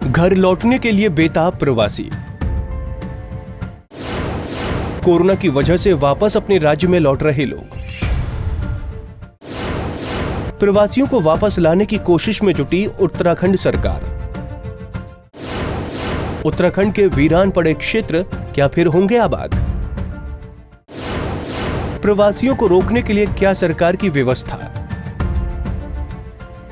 घर लौटने के लिए बेताब प्रवासी। कोरोना की वजह से वापस अपने राज्य में लौट रहे लोग। प्रवासियों को वापस लाने की कोशिश में जुटी उत्तराखंड सरकार। उत्तराखंड के वीरान पड़े क्षेत्र क्या फिर होंगे आबाद? प्रवासियों को रोकने के लिए क्या सरकार की व्यवस्था?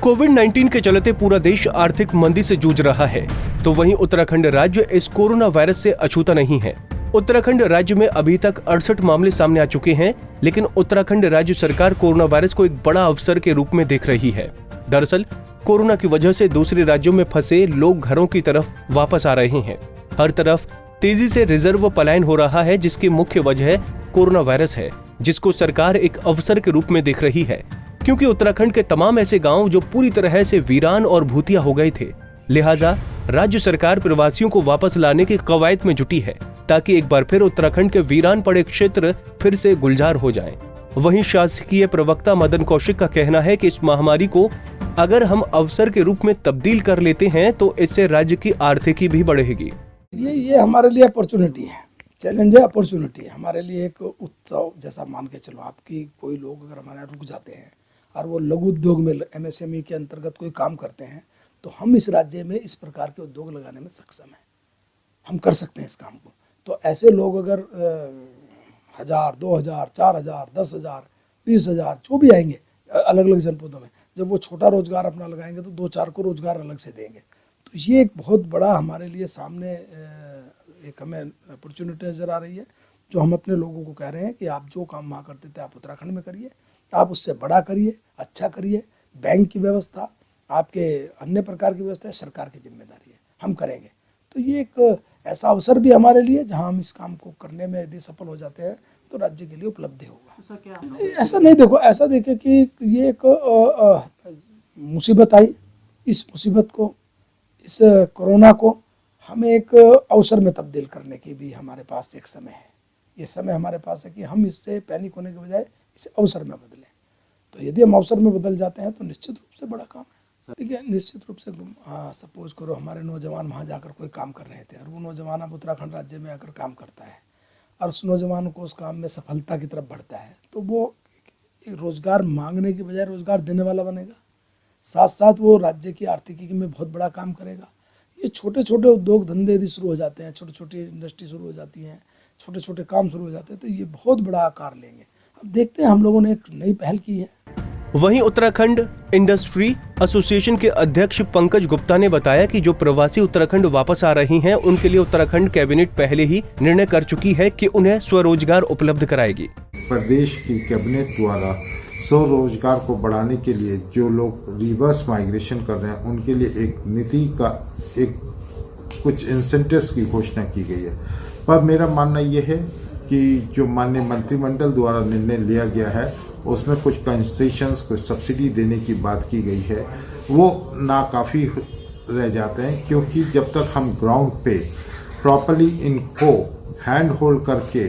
कोविड-19 के चलते पूरा देश आर्थिक मंदी से जूझ रहा है, तो वहीं उत्तराखंड राज्य इस कोरोना वायरस से अछूता नहीं है। उत्तराखंड राज्य में अभी तक 68 मामले सामने आ चुके हैं, लेकिन उत्तराखंड राज्य सरकार कोरोना वायरस को एक बड़ा अवसर के रूप में देख रही है। दरअसल कोरोना की वजह से दूसरे राज्यों में फंसे लोग घरों की तरफ वापस आ रहे हैं। हर तरफ तेजी से रिजर्व पलायन हो रहा है, जिसकी मुख्य वजह कोरोना वायरस है, जिसको सरकार एक अवसर के रूप में देख रही है। क्योंकि उत्तराखंड के तमाम ऐसे गांव जो पूरी तरह से वीरान और भूतिया हो गए थे, लिहाजा राज्य सरकार प्रवासियों को वापस लाने की कवायद में जुटी है, ताकि एक बार फिर उत्तराखंड के वीरान पड़े क्षेत्र फिर से गुलजार हो जाएं। वहीं शासकीय प्रवक्ता मदन कौशिक का कहना है कि इस महामारी को अगर हम अवसर के रूप में तब्दील कर लेते हैं तो इससे राज्य की आर्थिकी भी बढ़ेगी। ये हमारे लिए अपॉर्चुनिटी है, चैलेंज है, अपॉर्चुनिटी है। हमारे लिए एक उत्सव जैसा मान के चलो। आपकी कोई लोग अगर हमारे यहाँ रुक जाते हैं और वो लघु उद्योग में MSME के अंतर्गत कोई काम करते हैं, तो हम इस राज्य में इस प्रकार के उद्योग लगाने में सक्षम हैं। हम कर सकते हैं इस काम को। तो ऐसे लोग अगर 1000, 2000, 4000, 10,000, 20,000 जो भी आएंगे अलग अलग जनपदों में, जब वो छोटा रोजगार अपना लगाएंगे तो 2-4 को रोजगार अलग से देंगे। तो ये एक बहुत बड़ा हमारे लिए सामने एक हमें अपॉर्चुनिटी नज़र आ रही है, जो हम अपने लोगों को कह रहे हैं कि आप जो काम वहाँ करते थे आप उत्तराखंड में करिए, आप उससे बड़ा करिए, अच्छा करिए। बैंक की व्यवस्था, आपके अन्य प्रकार की व्यवस्था सरकार की जिम्मेदारी है, हम करेंगे। तो ये एक ऐसा अवसर भी हमारे लिए, जहां हम इस काम को करने में यदि सफल हो जाते हैं तो राज्य के लिए उपलब्धि होगा। ऐसा नहीं देखो, ऐसा देखे कि ये एक मुसीबत आई, इस मुसीबत को, इस कोरोना को हमें एक अवसर में तब्दील करने की भी हमारे पास एक समय है। ये समय हमारे पास है कि हम इससे पैनिक होने के बजाय इसे अवसर में बदलें। तो यदि हम अवसर में बदल जाते हैं तो निश्चित रूप से बड़ा काम है। ठीक है, निश्चित रूप से सपोज करो हमारे नौजवान वहाँ जाकर कोई काम कर रहे थे और वो नौजवान अब उत्तराखंड राज्य में आकर काम करता है और उस नौजवान को उस काम में सफलता की तरफ बढ़ता है, तो वो रोजगार मांगने की बजाय रोजगार देने वाला बनेगा। साथ साथ वो राज्य की आर्थिकी में बहुत बड़ा काम करेगा। ये छोटे छोटे उद्योग धंधे यदि शुरू हो जाते हैं, छोटी छोटी इंडस्ट्री शुरू हो जाती हैं, छोटे छोटे काम शुरू हो जाते हैं, तो ये बहुत बड़ा आकार लेंगे। अब देखते हैं, हम लोगों ने एक नई पहल की है। वहीं उत्तराखंड इंडस्ट्री एसोसिएशन के अध्यक्ष पंकज गुप्ता ने बताया कि जो प्रवासी उत्तराखंड वापस आ रहे हैं, उनके लिए उत्तराखंड कैबिनेट पहले ही निर्णय कर चुकी है कि उन्हें स्वरोजगार उपलब्ध कराएगी। प्रदेश की कैबिनेट द्वारा स्वरोजगार को बढ़ाने के लिए जो लोग रिवर्स माइग्रेशन कर रहे हैं, उनके लिए एक नीति का कुछ इंसेंटिव्स की घोषणा की गई है। पर मेरा मानना यह है कि जो माननीय मंत्रिमंडल द्वारा निर्णय लिया गया है, उसमें कुछ कंसेशंस, कुछ सब्सिडी देने की बात की गई है, वो नाकाफ़ी रह जाते हैं। क्योंकि जब तक हम ग्राउंड पे प्रॉपर्ली इनको हैंड होल्ड करके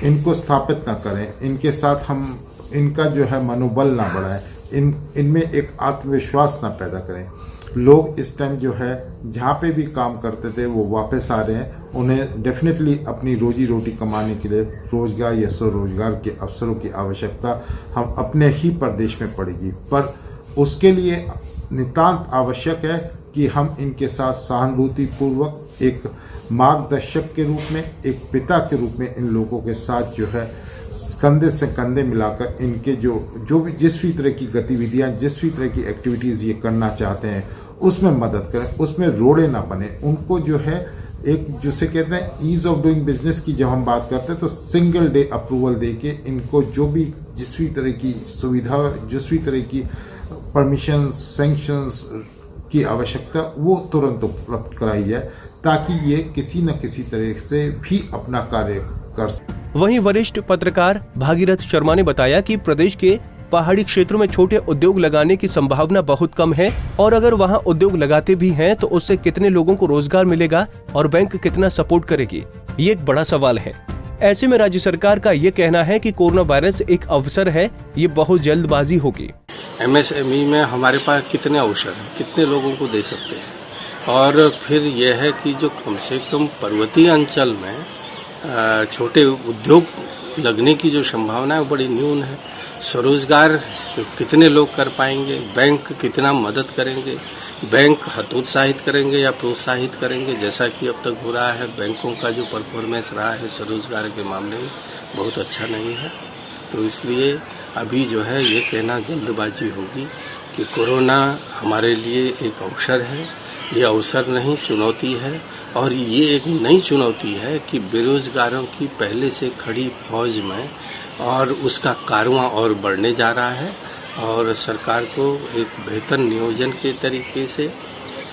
इनको स्थापित ना करें, इनके साथ हम इनका जो है मनोबल ना बढ़ाएं, इनमें एक आत्मविश्वास ना पैदा करें, लोग इस टाइम जो है जहाँ पे भी काम करते थे वो वापस आ रहे हैं। उन्हें डेफिनेटली अपनी रोजी रोटी कमाने के लिए रोजगार या स्वरोजगार के अवसरों की आवश्यकता हम अपने ही प्रदेश में पड़ेगी। पर उसके लिए नितांत आवश्यक है कि हम इनके साथ सहानुभूतिपूर्वक एक मार्गदर्शक के रूप में, एक पिता के रूप में इन लोगों के साथ जो है कंधे से कंधे मिलाकर इनके जो भी जिस भी तरह की गतिविधियां, जिस भी तरह की एक्टिविटीज़ ये करना चाहते हैं उसमें मदद करें, उसमें रोड़े ना बने। उनको जो है एक जिसे कहते हैं ईज ऑफ डूइंग बिजनेस की जब हम बात करते हैं, तो सिंगल डे अप्रूवल दे के इनको जो भी जिस भी तरह की सुविधा, जिस भी तरह की परमिशन, सैंक्शंस की आवश्यकता, वो तुरंत उपलब्ध कराई जाए, ताकि ये किसी न किसी तरह से भी अपना कार्य कर सके। वहीं वरिष्ठ पत्रकार भागीरथ शर्मा ने बताया कि प्रदेश के पहाड़ी क्षेत्रों में छोटे उद्योग लगाने की संभावना बहुत कम है, और अगर वहां उद्योग लगाते भी हैं तो उससे कितने लोगों को रोजगार मिलेगा और बैंक कितना सपोर्ट करेगी, ये एक बड़ा सवाल है। ऐसे में राज्य सरकार का ये कहना है कि कोरोना वायरस एक अवसर है, ये बहुत जल्दबाजी होगी। MSME में हमारे पास कितने अवसर हैं, कितने लोगों को दे सकते हैं, और फिर यह है कि जो कम से कम पर्वतीय अंचल में छोटे उद्योग लगने की जो संभावना है बड़ी न्यून है। स्वरोजगार कितने लोग कर पाएंगे, बैंक कितना मदद करेंगे, बैंक हतोत्साहित करेंगे या प्रोत्साहित करेंगे, जैसा कि अब तक हो रहा है। बैंकों का जो परफॉर्मेंस रहा है स्वरोजगार के मामले में बहुत अच्छा नहीं है। तो इसलिए अभी जो है ये कहना जल्दबाजी होगी कि कोरोना हमारे लिए एक अवसर है। ये अवसर नहीं, चुनौती है। और ये एक नई चुनौती है कि बेरोजगारों की पहले से खड़ी फौज में और उसका कारवां और बढ़ने जा रहा है। और सरकार को एक बेहतर नियोजन के तरीके से,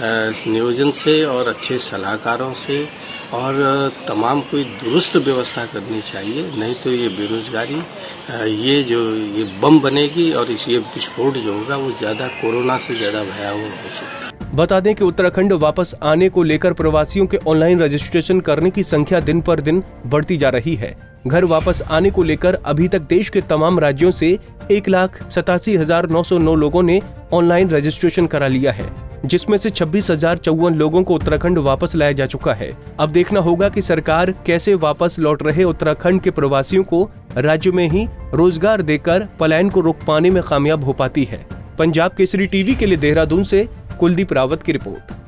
नियोजन से और अच्छे सलाहकारों से और तमाम कोई दुरुस्त व्यवस्था करनी चाहिए। नहीं तो ये बेरोजगारी ये बम बनेगी और ये विस्फोट जो होगा वो ज़्यादा कोरोना से ज़्यादा भयावह हो सकता है। बता दें कि उत्तराखंड वापस आने को लेकर प्रवासियों के ऑनलाइन रजिस्ट्रेशन करने की संख्या दिन पर दिन बढ़ती जा रही है। घर वापस आने को लेकर अभी तक देश के तमाम राज्यों से 1,87,909 लोगों ने ऑनलाइन रजिस्ट्रेशन करा लिया है, जिसमें से 26,054 लोगों को उत्तराखंड वापस लाया जा चुका है। अब देखना होगा कि सरकार कैसे वापस लौट रहे उत्तराखंड के प्रवासियों को राज्य में ही रोजगार देकर पलायन को रोक पाने में कामयाब हो पाती है। पंजाब केसरी टीवी के लिए देहरादून से कुलदीप रावत की रिपोर्ट।